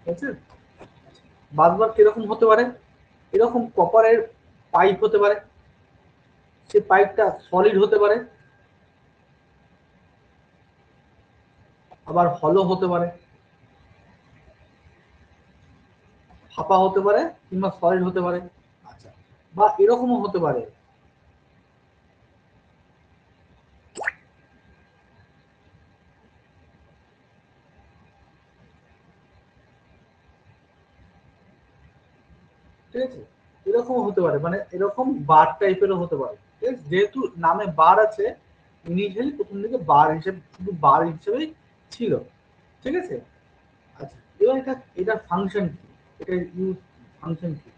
বুঝছেন? বাসবার কিরকম হতে পারে? এরকম কপারের পাইপ হতে পারে, সে পাইপটা সলিড হতে পারে, আবার হলো হতে পারে, ফাঁপা হতে পারে, কিংবা সলিড হতে পারে। আচ্ছা, বা এরকমও হতে পারে, ঠিক আছে, এরকম হতে পারে, মানে এরকম বার টাইপেরও হতে পারে। ঠিক আছে, যেহেতু নামে বার আছে, ইনিশিয়ালি প্রথম দিকে বার হিসেবে, শুধু বার হিসেবেই ছিল। ঠিক আছে। আচ্ছা, এবার এটার ফাংশন কি, এটার ইউজ ফাংশন কি?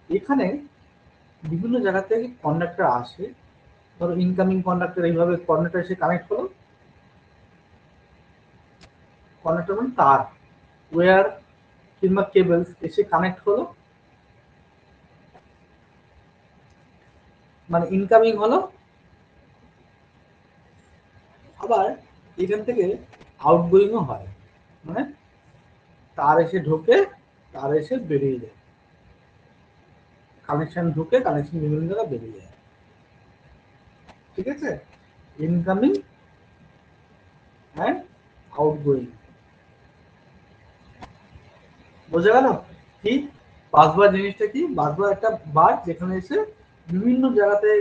এখানে বিভিন্ন জায়গা থেকে কন্ডাক্টর আসে। ধরো ইনকামিং কন্ডাক্টর, এইভাবে কন্ডাক্টর এসে কানেক্ট হলো, কন্ডাক্টর মানে তার, ওয়্যার কিংবা কেবলস এসে কানেক্ট হলো, মানে ইনকামিং হলো। আবার এখান থেকে আউটগোয়িংও হয়, মানে তার এসে ঢোকে, তার এসে বেরিয়ে যায়, কানেকশন ঢুকে কানেকশন বিভিন্ন জায়গায় বেরিয়ে যায়। ঠিক আছে, ইনকামিং অ্যান্ড আউটগোয়িং। বোঝা গেল কি বাসবার জিনিসটা কি? বাসবার একটা বার যেখানে এসে বিভিন্ন জায়গাতে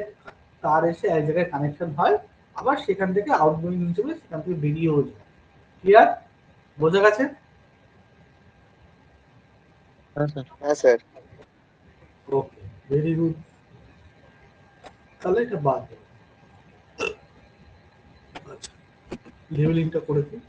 তার এসে এক জায়গায় কানেকশন হয়, আবার সেখান থেকে আউটগোয়িং হিসেবে সেখান থেকে বেরিয়েও যায়। ক্লিয়ার? বোঝা গেছে? হ্যাঁ স্যার। হ্যাঁ স্যার। ওকে, ভেরি গুড। তাহলে এটা বাদ দেবো। আচ্ছা, লেভেলিংটা করে দিই।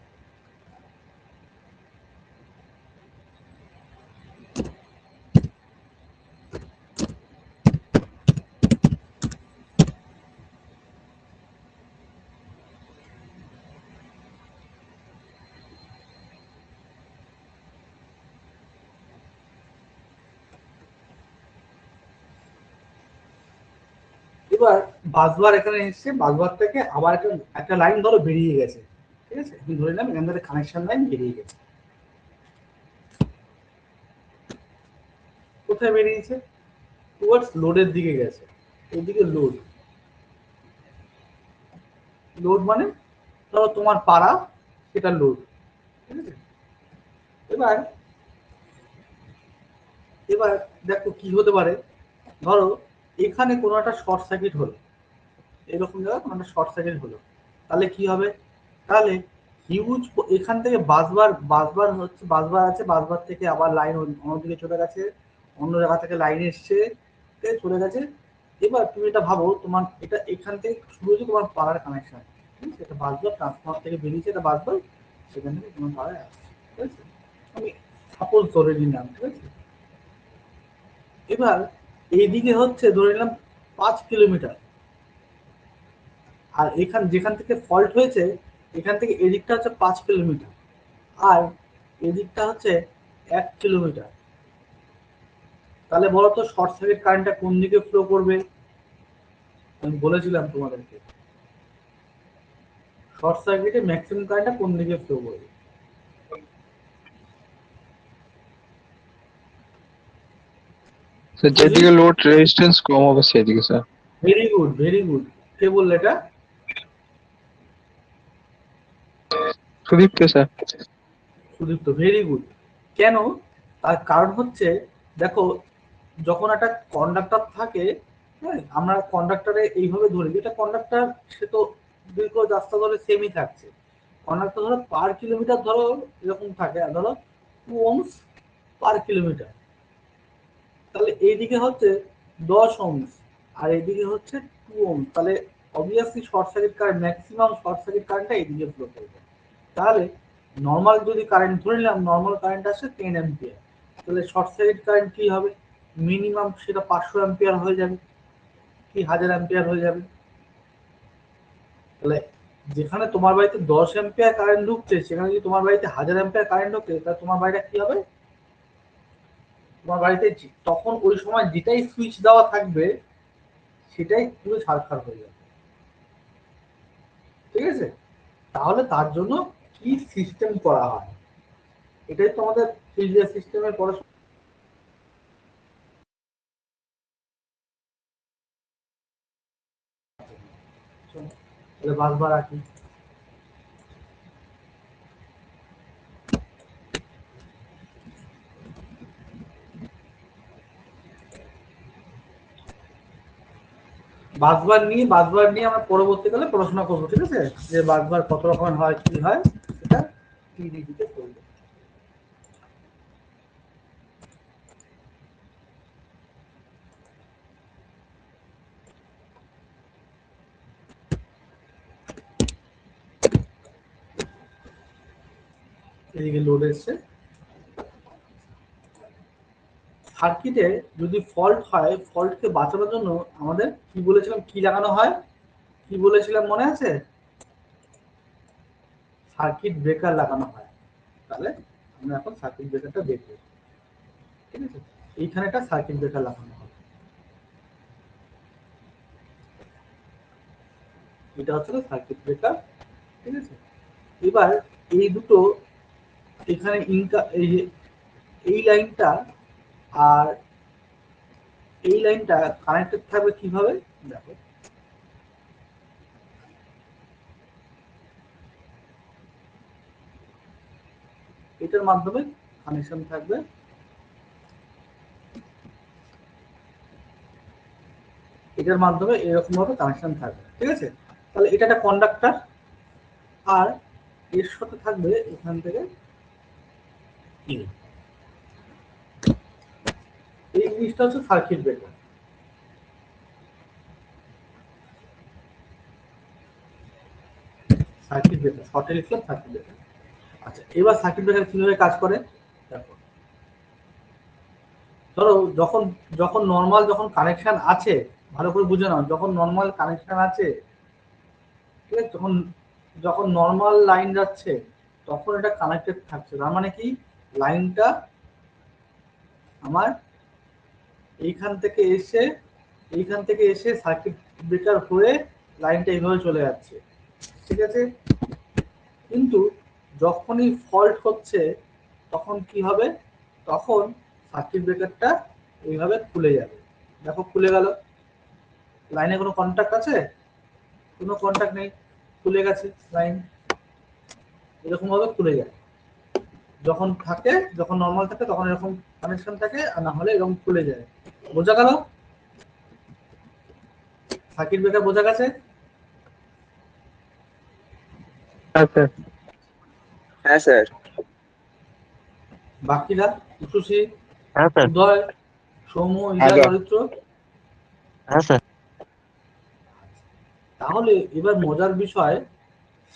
এবার বাসবার এখানে এসছে, বাসবার থেকে আবার একটা একটা লাইন ধরো বেরিয়ে গেছে। ঠিক আছে, আমি ধরে নিলাম এখান থেকে কানেকশন লাইন বেরিয়ে গেছে। কোথায় বেরিয়েছে? টুয়ার্ডস লোডের দিকে গেছে। এইদিকে লোড, লোড মানে ধরো তোমার পাড়া, সেটা লোড। ঠিক আছে, এবার এবার দেখো কি হতে পারে। ধরো এখানে কোনো একটা শর্ট সার্কিট হলো, এরকম জায়গায় কোনো একটা শর্ট সার্কিট হলো, তাহলে কি হবে? তাহলে হিউজ এখান থেকে বাসবার, বাসবার হচ্ছে বাসবার আছে, বাসবার থেকে আবার লাইন অন্যদিকে চলে গেছে, অন্য জায়গা থেকে লাইন এসছে, চলে গেছে। এবার তুমি এটা ভাবো, তোমার এটা এখান থেকে শুরু হচ্ছে তোমার পাড়ার কানেকশন। ঠিক আছে, এটা বাসবার ট্রান্সফর্মার থেকে বেরিয়েছে, এটা বাসবার, সেখান থেকে তোমার পাড়ায় আসছে। ঠিক আছে, আমি সাপোজ ধরে নিলাম। ঠিক আছে, এবার এইদিকে হচ্ছে ধরে নিলাম 5 কিলোমিটার, আর এখান যেখান থেকে ফল্ট হয়েছে, এখান থেকে এদিকটা হচ্ছে 5 কিলোমিটার, আর এদিকটা হচ্ছে 1 কিলোমিটার। তাহলে বলো তো শর্ট সার্কিট কারেন্টটা কোন দিকে ফ্লো করবে? আমি বলেছিলাম তোমাদেরকে, শর্ট সার্কিটে ম্যাক্সিমাম কারেন্টটা কোন দিকে ফ্লো করবে? স্যার যেদিকে লোড রেজিস্ট্যান্স কম হবে সেদিকে sir. Very good, very good. কে বললে এটা? Sudipta sir. Sudipta, very good. কেন? তার কারণ হচ্ছে, দেখো যখন একটা কন্ডাক্টর থাকে, হ্যাঁ, আমরা কন্ডাক্টরে এইভাবে ধরি, যেটা কন্ডাক্টর সে তো দীর্ঘ রাস্তা ধরে সেমই থাকছে। কন্ডাক্টর ধরো পার কিলোমিটার ধরো এরকম থাকে, আর ধরো 2 ohms পার কিলোমিটার। তাহলে এইদিকে হচ্ছে 10 ohms, আর এইদিকে হচ্ছে 2 ohms। তাহলে obviously short circuit current, maximum short circuit কারেন্টটা এইদিকে ফ্লো করবে। তাহলে নর্মাল যদি কারেন্ট ধরে নিলাম, নর্মাল কারেন্ট আসে 10 অ্যাম্পিয়ার, তাহলে শর্ট সার্কিট কারেন্ট কি হবে? মিনিমাম সেটা 500 অ্যাম্পিয়ার হয়ে যাবে, কি 1000 অ্যাম্পিয়ার হয়ে যাবে। তাহলে যেখানে তোমার বাড়িতে 10 অ্যাম্পিয়ার কারেন্ট ঢুকছে, সেখানে যদি তোমার বাড়িতে 1000 অ্যাম্পিয়ার কারেন্ট ঢোকে, তাহলে তোমার বাড়িটা কি হবে? তোমার বাড়িতে তখন ওই সময় যেটাই সুইচ দেওয়া থাকবে, সেটাই পুরো ছারখার হয়ে যাবে। ঠিক আছে, তাহলে তার জন্য কি সিস্টেম করা হয়, এটাই তো আমাদের ফিল্ডার সিস্টেমের পড়াশোনা তাহলে বাসবার আঁকি। বাসবার নিয়ে আমরা পরবর্তীকালে পড়াশোনা করবো, ঠিক আছে, যে বাসবার কত রকমের হয় কি হয় সেটা টিডিপিতে করবো। এদিকে লোড এসছে। সার্কিটে যদি ফল্ট হয়, ফল্টকে বাঁচানোর জন্য আমাদের কি বলেছিলাম, কি লাগানো হয়, কি বলেছিলাম মনে আছে? সার্কিট ব্রেকার লাগানো হয়। তাহলে আমরা এখন সার্কিট ব্রেকারটা দেখবো, ঠিক আছে। এইখানে একটা সার্কিট ব্রেকার লাগানো হবে, এটা হচ্ছে সার্কিট ব্রেকার, ঠিক আছে। এবার এই দুটো এখানে এই লাইনটা আর এই লাইনটা কানেক্টেড থাকবে কিভাবে দেখো। এটার মাধ্যমে কানেকশন থাকবে, এটার মাধ্যমে এরকম ভাবে কানেকশন থাকবে, ঠিক আছে। তাহলে এটা একটা কন্ডাক্টর, আর এর সাথে থাকবে এখান থেকে এই জিনিসটা হচ্ছে সার্কিট ব্রেকার। সার্কিট ব্রেকার শর্টে লিখলাম সার্কিট ব্রেকার। আচ্ছা, এবার সার্কিট ব্রেকার কিভাবে কাজ করে দেখো। ধরো যখন যখন নর্মাল যখন কানেকশন আছে, ভালো করে বুঝে নাও, যখন নর্মাল কানেকশন আছে, ঠিক আছে, যখন যখন নর্মাল লাইন যাচ্ছে তখন এটা কানেক্টেড থাকছে, তার মানে কি লাইনটা আমার এইখান থেকে এসে সার্কিট ব্রেকার হয়ে লাইনটা এইভাবে চলে যাচ্ছে, ঠিক আছে। কিন্তু যখনই ফল্ট হচ্ছে তখন কি হবে, তখন সার্কিট ব্রেকারটা এইভাবে খুলে যাবে। দেখো খুলে গেল, লাইনে কোনো কন্ট্যাক্ট আছে? কোনো কন্ট্যাক্ট নেই, খুলে গেছে লাইন, এরকম ভাবে খুলে যায়। যখন থাকে, যখন নর্মাল থাকে তখন এরকম কানেকশন থাকে, আর না হলে এরকম খুলে যায়। বোঝা গেল? সার্কিট ব্রেকার বোঝা গেছে? আচ্ছা। হ্যাঁ স্যার। বাকিরা উষুষী, হ্যাঁ স্যার। উদয়, সৌম্য, ইরা, চরিত্র। হ্যাঁ স্যার। তাহলে এবার মজার বিষয়,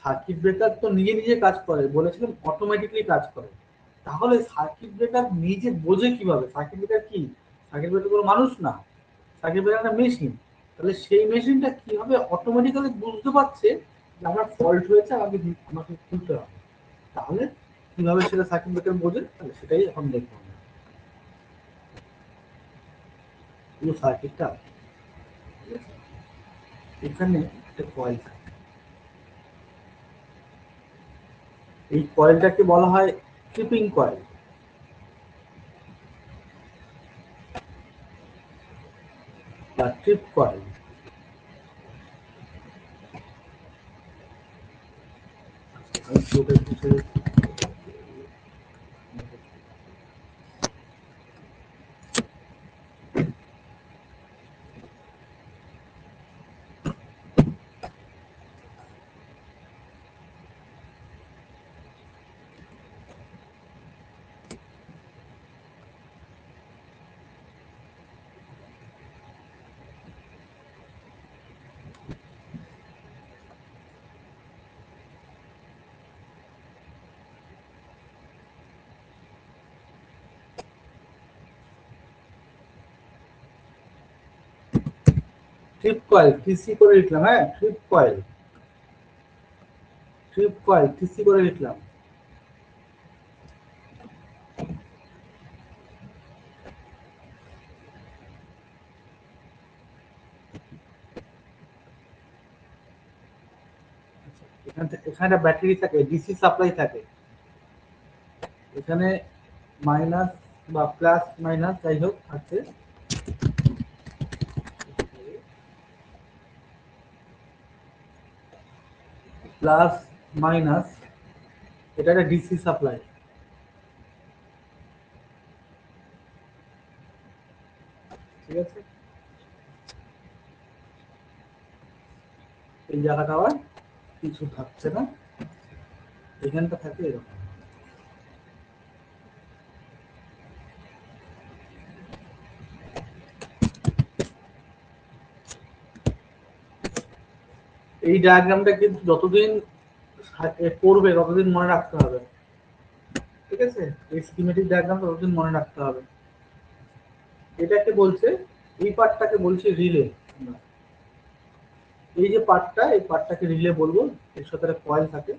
সার্কিট ব্রেকার তো নিজে নিজে কাজ করে বলেছিলাম, অটোমেটিকলি কাজ করে। তাহলে সার্কিট ব্রেকার নিজে বোঝে কিভাবে? সার্কিট ব্রেকার কি? সার্কিট ব্রেকার কোনো মানুষ না, সার্কিট ব্রেকার একটা মেশিন। তাহলে সেই মেশিনটা কিভাবে অটোমেটিক্যালি বুঝতে পারছে যে আমার ফল্ট হয়েছে, আমাকে খুলতে হবে। তাহলে কিভাবে সেটা সার্কিট ব্রেকার বোঝে, তাহলে সেটাই এখন দেখবো আমরা। পুরো সার্কিটটা, এখানে একটা কয়েল থাকে, এই কয়েলটাকে বলা হয় ট্রিপিং কয়েল বা trip coil. Trip coil TC করে লিখলাম, হ্যাঁ trip coil, trip coil TC করে লিখলাম। এখানে একটা ব্যাটারি থাকে, ডিসি সাপ্লাই থাকে, এখানে মাইনাস বা প্লাস মাইনাস যাই হোক আছে, প্লাস মাইনাস, এটা একটা ডিসি সাপ্লাই। ঠিক আছে, এই জায়গাটা আবার কিছু থাকছে না, এখানটা থাকে এরকম। এই ডায়াগ্রামটা কিন্তু যতদিন পড়বে ততদিন মনে রাখতে হবে। ঠিক আছে, এই স্কিমেটিক ডায়াগ্রাম ততদিন মনে রাখতে হবে। এটাকে বলছে, এই পার্টটাকে বলছে রিলে। এই যে পার্টটা, এই পার্টটাকে রিলে বলবো, এর সাথে একটা কয়েল থাকে।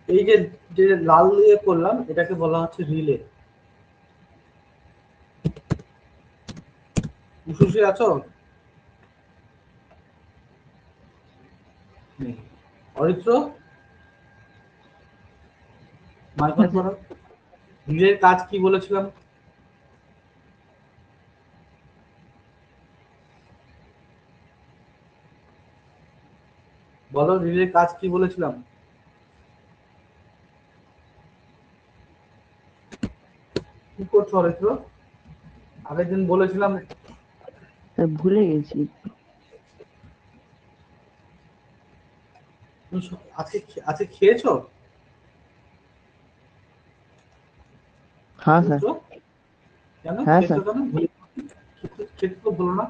এই যে যে লাল দিয়ে করলাম এটাকে বলা হচ্ছে রিলে। উশুসে আছো? অরিত্র, মাইক্রোফোন করো। রিলের কাজ কি বলেছিলাম? বলো, রিলের কাজ কি বলেছিলাম? কি করছো অরিত্র? আগের দিন বলেছিলাম। ভুলে গেছি। আজকে আজকে খেয়েছো? হ্যাঁ স্যার। অরিত্র, কেন হ্যাঁ খেয়েছো স্যার। কেন? খেতে তো বলো না।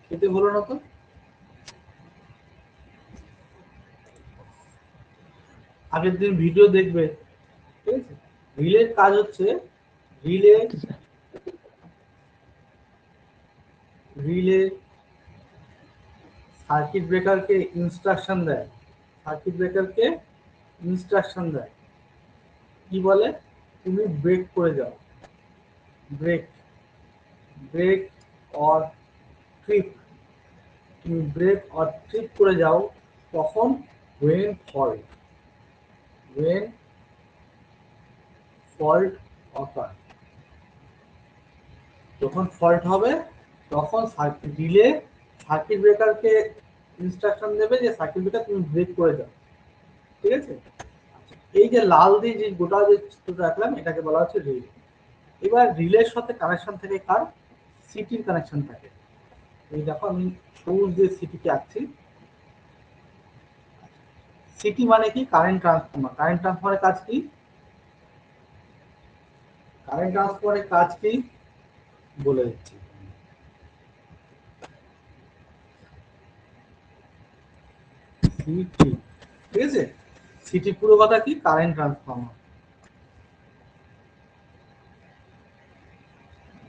খেতে বলো না তো। আগের দিন ভিডিও দেখবে। ঠিক আছে, রিলের কাজ হচ্ছে, রিলে আচ্ছা স্যার। রিলে সার্কিট ব্রেকারকে ইনস্ট্রাকশন দেয়। সার্কিট ব্রেকারকে ইনস্ট্রাকশন দেয়, কি বলে? তুমি ব্রেক করে যাও, ব্রেক, ব্রেক অর ট্রিপ, তুমি ব্রেক অর ট্রিপ করে যাও। তখন when fault, when fault occur, যখন ফল্ট হবে তখন সার্কিট রিলে সার্কিট ব্রেকারকে ইনস্ট্রাকশন দেবে যে সার্কিট ব্রেকার তুমি ব্রেক করে যাও। ঠিক আছে, এই যে লাল দিয়ে যে গোটা যে চিত্রটা রাখলাম এটাকে বলা হচ্ছে রিলে। এবার রিলের সাথে কানেকশন থাকে কার? সিটির কানেকশন থাকে। এই দেখো আমি সবুজ দিয়ে সিটিকে আঁকছি। সিটি মানে কি? Current transformer. কারেন্ট ট্রান্সফর্মারের কাজ কি? কারেন্ট ট্রান্সফর্মারের কাজ কি বলে দিচ্ছি। সিটি, ঠিক আছে, সিটি পুরো কথা কি? Current transformer.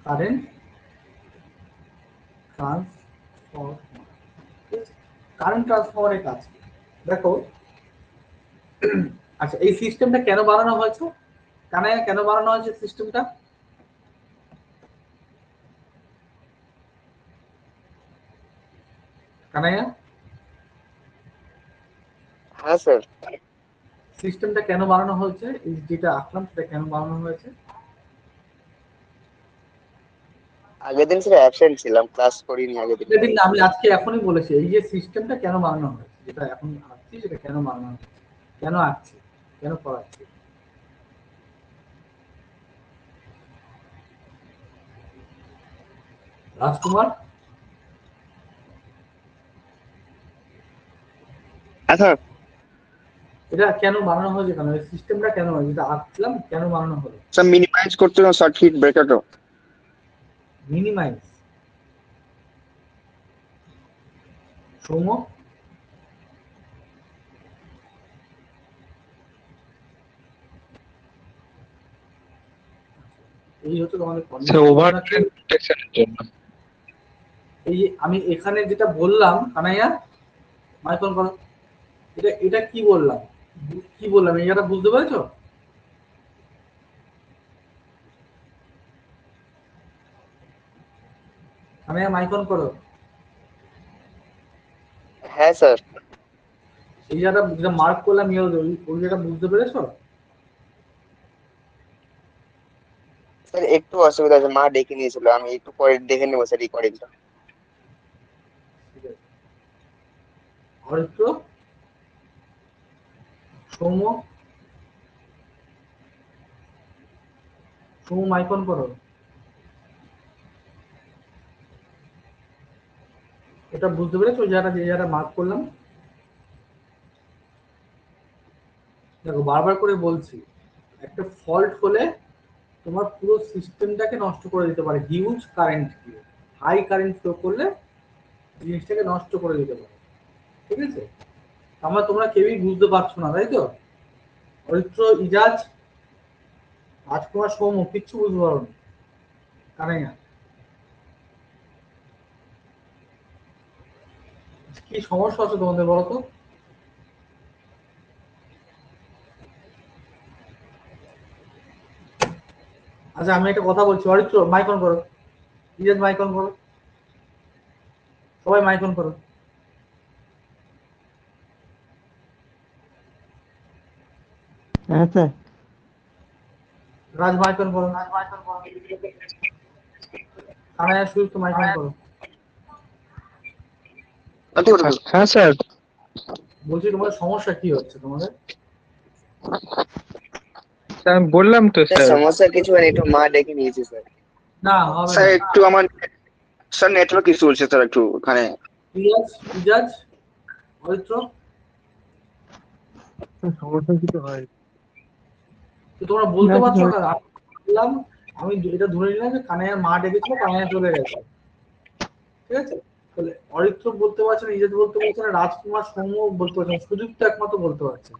Current transformer, current ট্রান্সফর্মারের কাজ কি? দেখো, আচ্ছা এই সিস্টেমটা কেন বানানো হয়েছে? কেন বানানো হয়েছে সিস্টেমটা? কানাইয়া, হ্যাঁ স্যার, সিস্টেমটা কেন বানানো হয়েছে? এই যেটা আঁকলাম সেটা কেন বানানো হয়েছে? আগের দিন স্যার অ্যাবসেন্ট ছিলাম, ক্লাস করিনি আগের দিন। সেদিন আমি আজকে এখনই বলেছি, এই যে সিস্টেমটা কেন বানানো হয়েছে, যেটা এখন আঁকছি সেটা কেন বানানো হয়েছে, কেন আঁকছি, কেন পড়াচ্ছি। রাজকুমার, হ্যাঁ স্যার, এটা কেন বানানো হয়েছে, কেন এই সিস্টেমটা কেন, যেটা আঁকছিলাম কেন বানানো হলো? স্যার মিনিমাইজ করতে হবে সার্কিট ব্রেকারটা। মিনিমাইজ, সৌম্য, এই হচ্ছে তোমাদের সে কন্ডিশন। ওভার তোমরা ট্রেন প্রোটেকশনের জন্য। এই যে আমি এখানে যেটা বললাম, কানাইয়া মাইকন করো, এটা এটা কি বললাম, কি বললাম এই জায়গাটা বুঝতে পেরেছো? কানাইয়া মাইকন করো। হ্যাঁ স্যার। এই জায়গাটা যেটা মার্ক করলাম ওই জায়গাটা বুঝতে পেরেছো? স্যার একটু অসুবিধা আছে, মা ডেকে নিয়েছিল, আমি একটু পরে দেখে নেবো স্যার রেকর্ডিংটা। ঠিক আছে। অরিত্র, সৌম্য, সৌম্য মাইক অন করো। এটা বুঝতে পেরেছো যে জায়গাটা মার্ক করলাম? দেখো বারবার করে বলছি, একটা ফল্ট হলে তোমার পুরো সিস্টেমটাকে নষ্ট করে দিতে পারে হিউজ কারেন্ট দিয়ে। হাই কারেন্ট ফ্লো করলে জিনিসটাকে নষ্ট করে দিতে পারে। ঠিক আছে? আমরা তোমরা কেউই বুঝতে পারছো না, তাই তো? অরিত্র, ইজাজ, রাজকুমার, সৌম্য কিচ্ছু বুঝতে পারো না। কানাইয়া, কি সমস্যা আছে তোমাদের বলো তো? আচ্ছা আমি একটা কথা বলছি, অরিত্র মাইক অন করো, ইজাজ মাইক অন করো, সবাই মাইক অন করো। হ্যাঁ স্যার। রাজ মাইক অন করো, কানাইয়া সুস্থ মাইক অন করো। হ্যাঁ স্যার। বলছি তোমাদের সমস্যা কি হচ্ছে তোমাদের? স্যার আমি বললাম তো স্যার স্যার। সমস্যা কিছু হয়নি, একটু মা ডেকে নিয়েছে স্যার। না হবে স্যার না। একটু আমার স্যার নেটওয়ার্ক ইস্যু হচ্ছে স্যার একটু ওখানে। ইজাজ, ইজাজ, অরিত্র, সমস্যা কিছু হয় তো তোমরা বলতে না পারছো স্যার। না? আমি বললাম, আমি এটা ধরে নিলাম যে কানাইয়ার মা ডেকেছিল, কানাইয়া চলে গেছে। ঠিক আছে? তাহলে অরিত্র বলতে পারছে না, ইজাজ বলতে পারছে না, রাজকুমার, সৌম্য বলতে পারছে না, সুদীপ তো একমাত্র বলতে পারছে।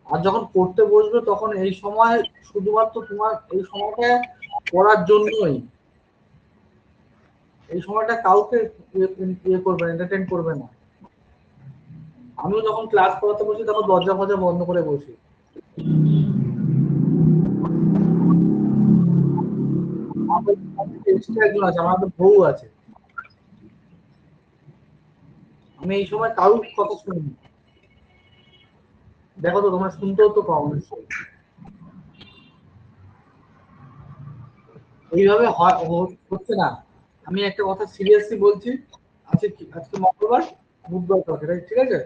আর যখন পড়তে বসবে তখন এই সময় শুধুমাত্র তোমার এই সময়টা পড়ার জন্যই, এই সময়টা কাউকে ইয়ে করবে না, এন্টারটেইন করবে না। আমিও যখন ক্লাস করাতে বসি তখন দরজা ফরজা বন্ধ করে বসি। এক্সট্রা একজন আছে, আমার তো বউ আছে, আমি এই সময় কারোর কথা শুনি। দেখো তো তোমরা শুনতেও তো পাও নিশ্চয়ই। এইভাবে হচ্ছে না। আমি একটা কথা সিরিয়াসলি বলছি, আজকে মঙ্গলবার, বুধবার কালকে, ঠিক আছে?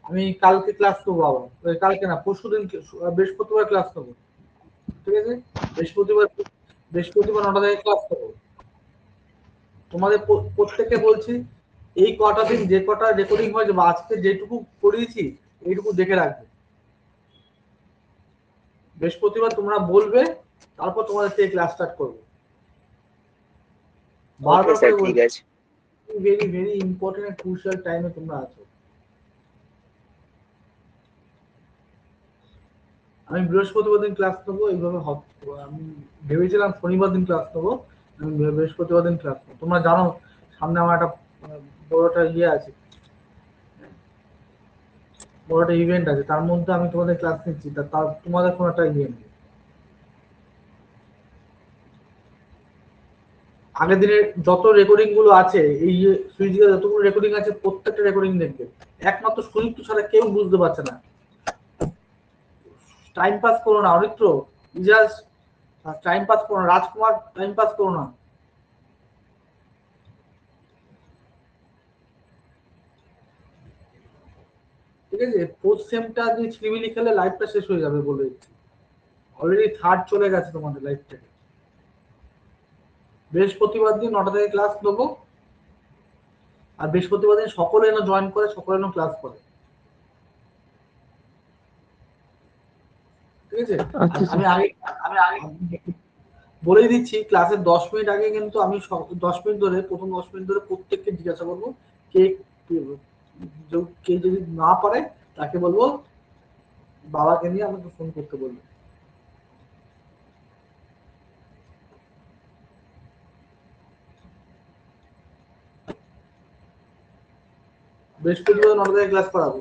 আমি কালকে ক্লাস নেবো আবার, কালকে না পরশু দিন, বৃহস্পতিবার ক্লাস নেবো। ঠিক আছে? বৃহস্পতিবার, 9টা থেকে ক্লাস নেবো। তোমাদের প্রত্যেককে বলছি, এই কটা দিন যে কটা রেকর্ডিং হয়েছে বা আজকে যেটুকু করিয়েছি এইটুকু দেখে রাখবে। বৃহস্পতিবার তোমরা বলবে, তারপর তোমাদের থেকে ক্লাস স্টার্ট করবো। ওকে বারবার স্যার করে ঠিক বলছি, আছে। ভেরি ভেরি ইম্পর্টেন্ট ক্রুশিয়াল টাইমে তোমরা আছো। আমি বৃহস্পতিবার দিন ক্লাস নেবো, এইভাবে আমি ভেবেছিলাম শনিবার দিন ক্লাস নেবো, আমি বৃহস্পতিবার দিন ক্লাস নেবো। তোমরা জানো সামনে আমার একটা বড় একটা ইয়ে আছে, বড় একটা ইভেন্ট আছে, তার মধ্যে আমি তোমাদের ক্লাস নিচ্ছি, তার তোমাদের কোনো একটা ইয়ে নেই। আগের দিনের যত রেকর্ডিং গুলো আছে, এই সুইচে যতগুলো রেকর্ডিং আছে প্রত্যেকটা রেকর্ডিং দেখবে। একমাত্র সুযুক্ত ছাড়া কেউ বুঝতে পারছে না। টাইম পাস করো না অরিত্র, ইজাজ টাইম পাস করো না, রাজকুমার টাইম পাস করো না। ঠিক আছে? ফোর্থ সেমটা যে ছিনিমিনি খেলে লাইফটা শেষ হয়ে যাবে বলে দিচ্ছি। অলরেডি থার্ড চলে গেছে তোমাদের লাইফ থেকে। বৃহস্পতিবার দিন 9টা থেকে ক্লাস নেবো, আর বৃহস্পতিবার দিন সকলে যেন জয়েন করে, সকলে যেন ক্লাস করে। ঠিক আছে? আচ্ছা আমি স্যার। আগে আমি আগে বলেই দিচ্ছি, ক্লাসের 10 মিনিট আগে কিন্তু আমি 10 মিনিট ধরে, প্রথম 10 মিনিট ধরে প্রত্যেককে জিজ্ঞাসা করবো কে কে যদি না পারে তাকে বলবো বাবাকে নিয়ে আমাকে ফোন করতে বলবো। বৃহস্পতিবার 9টা থেকে ক্লাস করাবো।